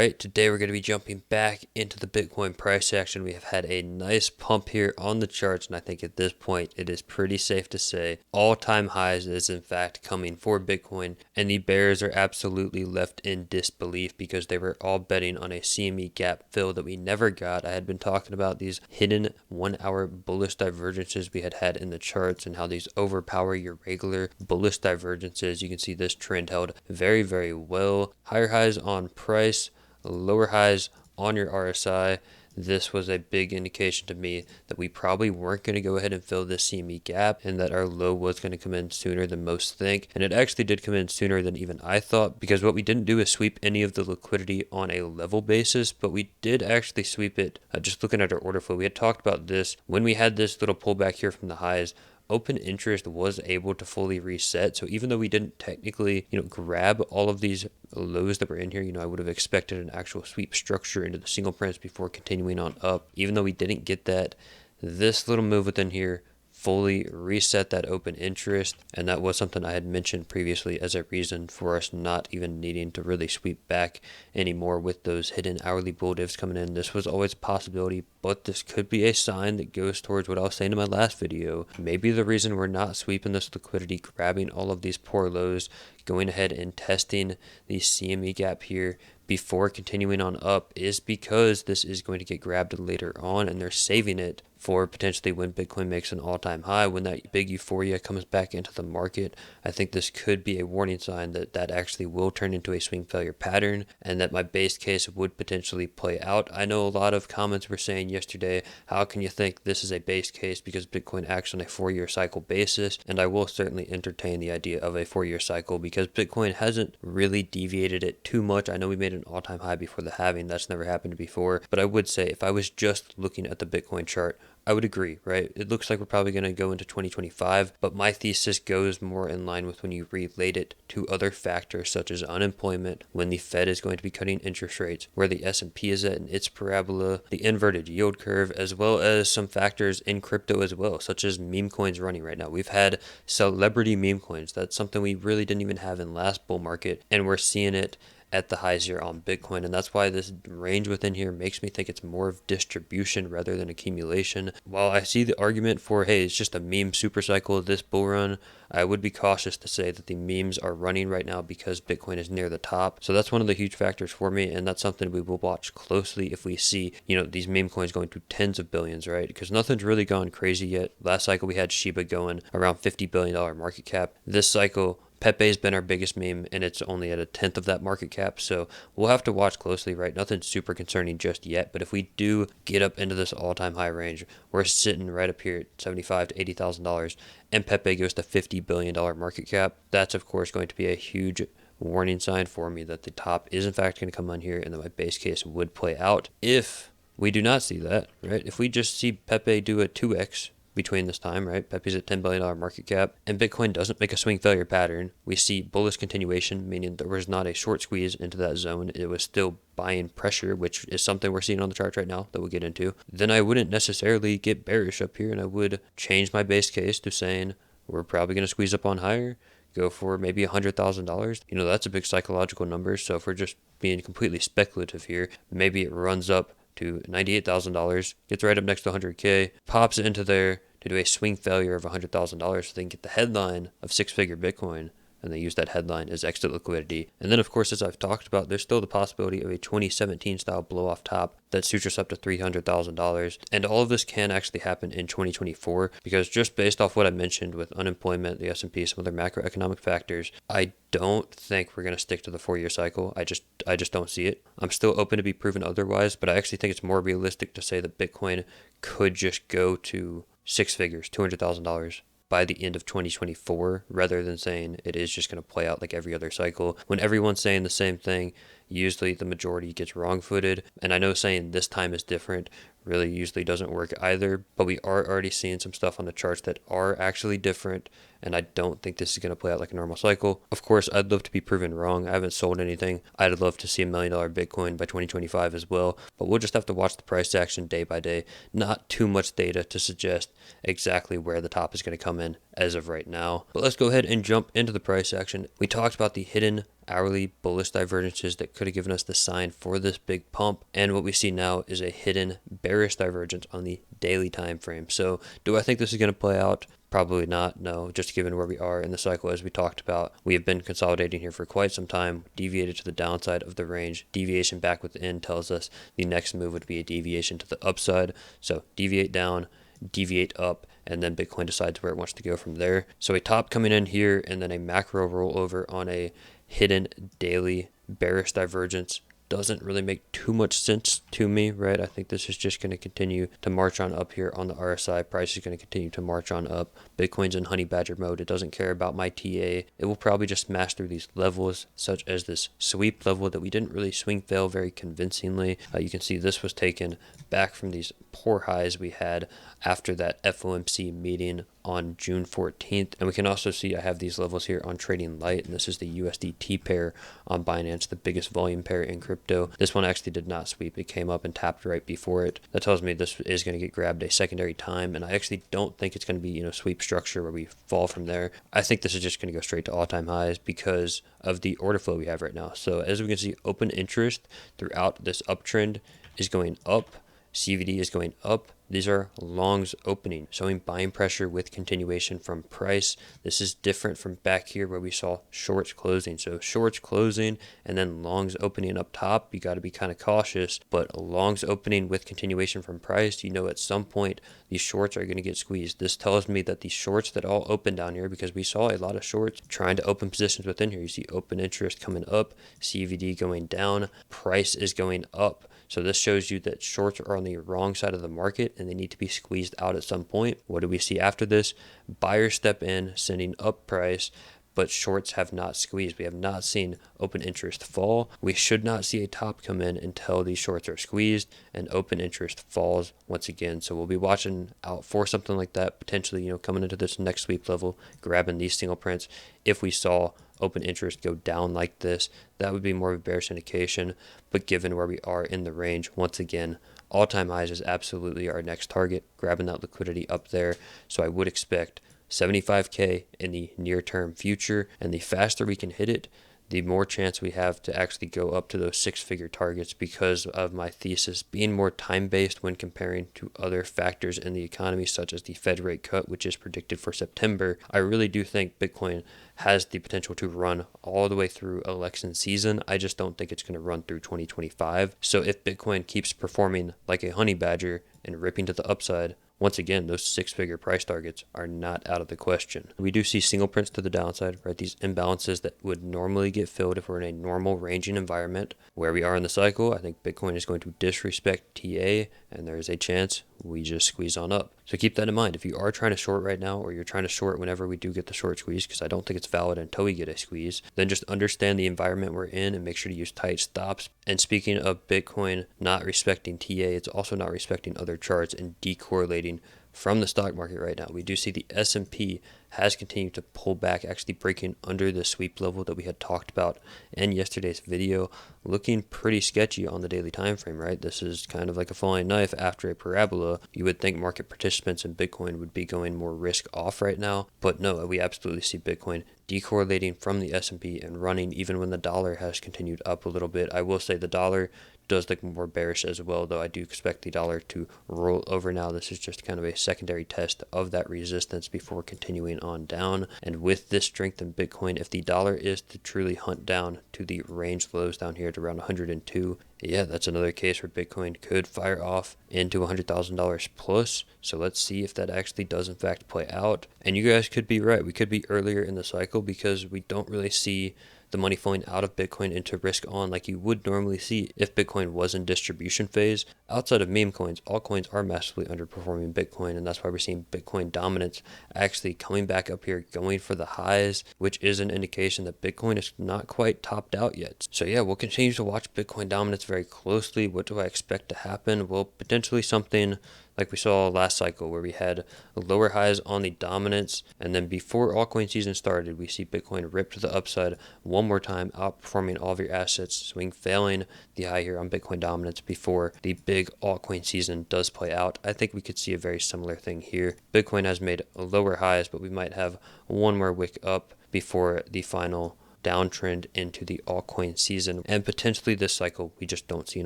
Alright, today we're going to be jumping back into the Bitcoin price action. We have had a nice pump here on the charts, and I think at this point it is pretty safe to say all-time highs is in fact coming for Bitcoin, and the bears are absolutely left in disbelief because they were all betting on a CME gap fill that we never got. I had been talking about these hidden 1 hour bullish divergences we had in the charts and how these overpower your regular bullish divergences. You can see this trend held very, very well. Higher highs on price, lower highs on your RSI. This was a big indication to me that we probably weren't going to go ahead and fill this CME gap and that our low was going to come in sooner than most think. And it actually did come in sooner than even I thought, because what we didn't do is sweep any of the liquidity on a level basis, but we did actually sweep it just looking at our order flow. We had talked about this when we had this little pullback here from the highs. Open interest was able to fully reset. So even though we didn't technically, grab all of these lows that were in here, I would have expected an actual sweep structure into the single prints before continuing on up. Even though we didn't get that, this little move within here fully reset that open interest, and that was something I had mentioned previously as a reason for us not even needing to really sweep back anymore with those hidden hourly bull divs coming in. This was always a possibility, but this could be a sign that goes towards what I was saying in my last video. Maybe the reason we're not sweeping this liquidity, grabbing all of these poor lows, going ahead and testing the CME gap here before continuing on up is because this is going to get grabbed later on, and they're saving it for potentially when Bitcoin makes an all-time high, when that big euphoria comes back into the market. I think this could be a warning sign that that actually will turn into a swing failure pattern, and that my base case would potentially play out. I know a lot of comments were saying yesterday, how can you think this is a base case because Bitcoin acts on a 4-year cycle basis? And I will certainly entertain the idea of a 4-year cycle because Bitcoin hasn't really deviated it too much. I know we made an all-time high before the halving. That's never happened before. But I would say if I was just looking at the Bitcoin chart, I would agree, right? It looks like we're probably going to go into 2025, but my thesis goes more in line with when you relate it to other factors such as unemployment, when the Fed is going to be cutting interest rates, where the S&P is at in its parabola, the inverted yield curve, as well as some factors in crypto as well, such as meme coins running right now. We've had celebrity meme coins. That's something we really didn't even have in last bull market, and we're seeing it at the highs here on Bitcoin, and that's why this range within here makes me think it's more of distribution rather than accumulation. While I see the argument for, hey, it's just a meme super cycle this bull run, I would be cautious to say that the memes are running right now because Bitcoin is near the top. So that's one of the huge factors for me, and that's something we will watch closely if we see, these meme coins going to tens of billions, right? Because nothing's really gone crazy yet. Last cycle we had Shiba going around $50 billion market cap. This cycle, Pepe's been our biggest meme, and it's only at a tenth of that market cap, so we'll have to watch closely, right? Nothing super concerning just yet, but if we do get up into this all-time high range, we're sitting right up here at $75,000 to $80,000, and Pepe goes to $50 billion market cap. That's, of course, going to be a huge warning sign for me that the top is, in fact, going to come on here, and that my base case would play out. If we do not see that, right? If we just see Pepe do a 2x between this time, right? Pepe's at $10 billion market cap, and Bitcoin doesn't make a swing failure pattern. We see bullish continuation, meaning there was not a short squeeze into that zone. It was still buying pressure, which is something we're seeing on the chart right now that we'll get into. Then I wouldn't necessarily get bearish up here, and I would change my base case to saying we're probably going to squeeze up on higher, go for maybe $100,000. That's a big psychological number. So if we're just being completely speculative here, maybe it runs up to $98,000, gets right up next to 100K, pops it into there to do a swing failure of $100,000 so they can get the headline of six-figure Bitcoin, and they use that headline as exit liquidity. And then, of course, as I've talked about, there's still the possibility of a 2017 style blow off top that suits us up to $300,000. And all of this can actually happen in 2024 because just based off what I mentioned with unemployment, the S&P, some other macroeconomic factors, I don't think we're going to stick to the 4-year cycle. I just don't see it. I'm still open to be proven otherwise, but I actually think it's more realistic to say that Bitcoin could just go to six figures, $200,000 by the end of 2024, rather than saying it is just going to play out like every other cycle. When everyone's saying the same thing, usually the majority gets wrong-footed. And I know saying this time is different really usually doesn't work either, but we are already seeing some stuff on the charts that are actually different, and I don't think this is going to play out like a normal cycle. Of course, I'd love to be proven wrong. I haven't sold anything. I'd love to see $1 million Bitcoin by 2025 as well, but we'll just have to watch the price action day by day. Not too much data to suggest exactly where the top is going to come in as of right now. But let's go ahead and jump into the price action. We talked about the hidden hourly bullish divergences that could have given us the sign for this big pump, and what we see now is a hidden bearish divergence on the daily time frame. So do I think this is going to play out? Probably not, no, just given where we are in the cycle. As we talked about, we have been consolidating here for quite some time, deviated to the downside of the range. Deviation back within tells us the next move would be a deviation to the upside. So deviate down, deviate up, and then Bitcoin decides where it wants to go from there. So a top coming in here and then a macro rollover on a hidden daily bearish divergence doesn't really make too much sense to me, right? I think this is just going to continue to march on up here on the RSI. Price is going to continue to march on up. Bitcoin's in honey badger mode. It doesn't care about my TA. It will probably just smash through these levels, such as this sweep level that we didn't really swing fail very convincingly. You can see this was taken back from these poor highs we had after that FOMC meeting on June 14th. And we can also see I have these levels here on Trading Light, and this is the USDT pair on Binance, the biggest volume pair in crypto. This one actually did not sweep. It came up and tapped right before it. That tells me this is going to get grabbed a secondary time, and I actually don't think it's going to be, sweep structure where we fall from there. I think this is just going to go straight to all-time highs because of the order flow we have right now. So as we can see, open interest throughout this uptrend is going up. CVD is going up. These are longs opening, showing buying pressure with continuation from price. This is different from back here where we saw shorts closing. So shorts closing and then longs opening up top. You got to be kind of cautious, but longs opening with continuation from price, at some point these shorts are going to get squeezed. This tells me that these shorts that all open down here, because we saw a lot of shorts trying to open positions within here. You see open interest coming up, CVD going down, price is going up. So this shows you that shorts are on the wrong side of the market and they need to be squeezed out at some point. What do we see after this? Buyers step in, sending up price, but shorts have not squeezed. We have not seen open interest fall. We should not see a top come in until these shorts are squeezed and open interest falls once again. So we'll be watching out for something like that, potentially, coming into this next sweep level, grabbing these single prints. If we saw open interest go down like this, that would be more of a bearish indication. But given where we are in the range, once again, all-time highs is absolutely our next target, grabbing that liquidity up there. So I would expect 75K in the near-term future, and the faster we can hit it, the more chance we have to actually go up to those six-figure targets because of my thesis being more time-based when comparing to other factors in the economy, such as the Fed rate cut, which is predicted for September. I really do think Bitcoin has the potential to run all the way through election season. I just don't think it's going to run through 2025. So if Bitcoin keeps performing like a honey badger and ripping to the upside, once again, those six-figure price targets are not out of the question. We do see single prints to the downside, right? These imbalances that would normally get filled if we're in a normal ranging environment. Where we are in the cycle, I think Bitcoin is going to disrespect TA, and there is a chance we just squeeze on up. So keep that in mind. If you are trying to short right now, or you're trying to short whenever we do get the short squeeze, because I don't think it's valid until we get a squeeze, then just understand the environment we're in and make sure to use tight stops. And speaking of Bitcoin not respecting TA, it's also not respecting other charts and decorrelating from the stock market right now. We do see the S&P has continued to pull back, actually breaking under the sweep level that we had talked about in yesterday's video, looking pretty sketchy on the daily time frame, right? This is kind of like a falling knife after a parabola. You would think market participants in Bitcoin would be going more risk off right now, but no, we absolutely see Bitcoin decorrelating from the S&P and running even when the dollar has continued up a little bit. I will say the dollar does look more bearish as well, though I do expect the dollar to roll over now. This is just kind of a secondary test of that resistance before continuing on down. And with this strength in Bitcoin, if the dollar is to truly hunt down to the range lows down here at around 102, yeah, that's another case where Bitcoin could fire off into $100,000 plus. So let's see if that actually does in fact play out. And you guys could be right. We could be earlier in the cycle because we don't really see the money flowing out of Bitcoin into risk on like you would normally see if Bitcoin was in distribution phase. Outside of meme coins, altcoins are massively underperforming Bitcoin, and that's why we're seeing Bitcoin dominance actually coming back up here, going for the highs, which is an indication that Bitcoin is not quite topped out yet. So yeah, we'll continue to watch Bitcoin dominance very closely. What do I expect to happen? Well, potentially something like we saw last cycle where we had lower highs on the dominance, and then before altcoin season started, we see Bitcoin rip to the upside one more time, outperforming all of your assets, swing failing the high here on Bitcoin dominance before the big altcoin season does play out. I think we could see a very similar thing here. Bitcoin has made lower highs, but we might have one more wick up before the final downtrend into the altcoin season, and potentially this cycle we just don't see an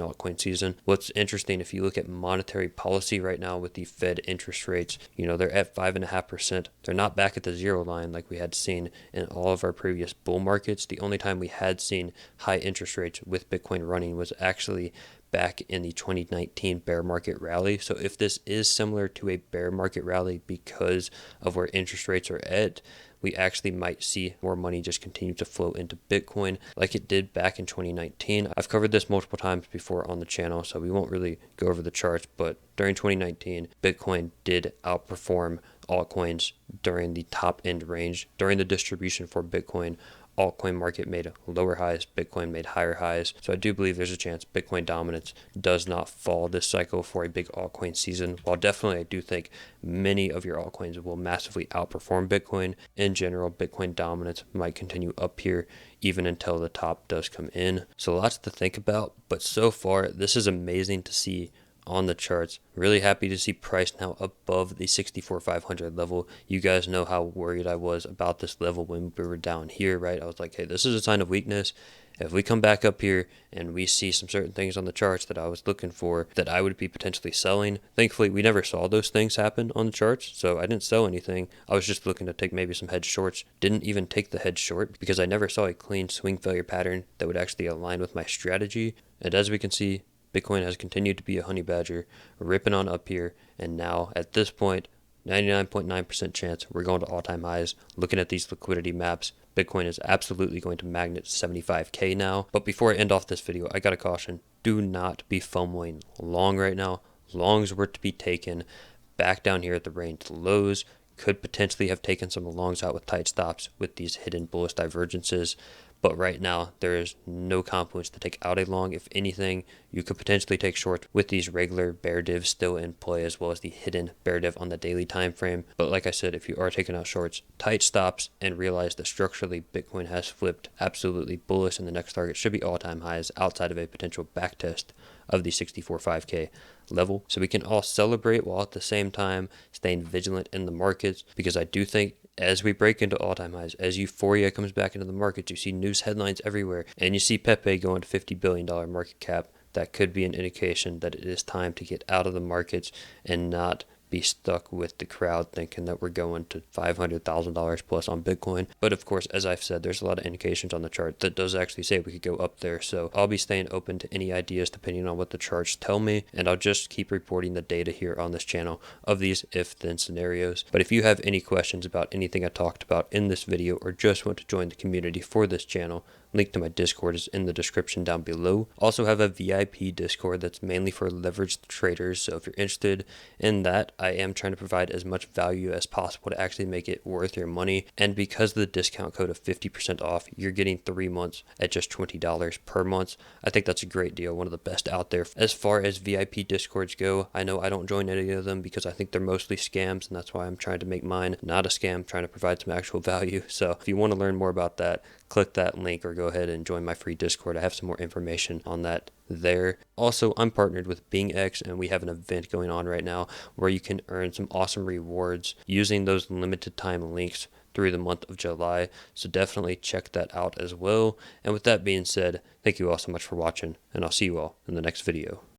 altcoin season. What's interesting, if you look at monetary policy right now with the Fed interest rates, they're at 5.5%. They're not back at the zero line like we had seen in all of our previous bull markets. The only time we had seen high interest rates with Bitcoin running was actually back in the 2019 bear market rally. So if this is similar to a bear market rally because of where interest rates are at, we actually might see more money just continue to flow into Bitcoin like it did back in 2019. I've covered this multiple times before on the channel, so we won't really go over the charts, but during 2019, Bitcoin did outperform altcoins during the top end range. During the distribution for Bitcoin, altcoin market made lower highs, Bitcoin made higher highs. So I do believe there's a chance Bitcoin dominance does not fall this cycle for a big altcoin season. While definitely I do think many of your altcoins will massively outperform Bitcoin, in general, Bitcoin dominance might continue up here even until the top does come in. So lots to think about, but so far this is amazing to see on the charts. Really happy to see price now above the 64,500 level. You guys know how worried I was about this level when we were down here, right? I was like, hey, this is a sign of weakness. If we come back up here and we see some certain things on the charts that I was looking for that I would be potentially selling, thankfully we never saw those things happen on the charts, so I didn't sell anything. I was just looking to take maybe some hedge shorts. Didn't even take the hedge short because I never saw a clean swing failure pattern that would actually align with my strategy. And as we can see, Bitcoin has continued to be a honey badger, ripping on up here, and now at this point, 99.9% chance we're going to all-time highs. Looking at these liquidity maps, Bitcoin is absolutely going to magnet 75K now. But before I end off this video, I got a caution. Do not be FOMOing long right now. Longs were to be taken back down here at the range lows. Could potentially have taken some longs out with tight stops with these hidden bullish divergences. But right now, there is no confluence to take out a long. If anything, you could potentially take short with these regular bear divs still in play, as well as the hidden bear div on the daily time frame. But like I said, if you are taking out shorts, tight stops, and realize that structurally Bitcoin has flipped absolutely bullish, and the next target should be all-time highs outside of a potential backtest of the 64.5K level. So we can all celebrate while at the same time staying vigilant in the markets, because I do think as we break into all-time highs, as euphoria comes back into the markets, you see news headlines everywhere, and you see Pepe going to $50 billion market cap. That could be an indication that it is time to get out of the markets and not be stuck with the crowd thinking that we're going to $500,000 plus on Bitcoin. But of course, as I've said, there's a lot of indications on the chart that does actually say we could go up there. So I'll be staying open to any ideas depending on what the charts tell me, and I'll just keep reporting the data here on this channel of these if-then scenarios. But if you have any questions about anything I talked about in this video, or just want to join the community for this channel, link to my Discord is in the description down below. Also have a VIP Discord that's mainly for leveraged traders, so if you're interested in that, I am trying to provide as much value as possible to actually make it worth your money. And because of the discount code of 50% off, you're getting 3 months at just $20 per month. I think that's a great deal, one of the best out there. As far as VIP Discords go, I know I don't join any of them because I think they're mostly scams, and that's why I'm trying to make mine not a scam, trying to provide some actual value. So if you want to learn more about that, click that link or go ahead and join my free Discord. I have some more information on that there. Also, I'm partnered with BingX, and we have an event going on right now where you can earn some awesome rewards using those limited time links through the month of July. So definitely check that out as well. And with that being said, thank you all so much for watching, and I'll see you all in the next video.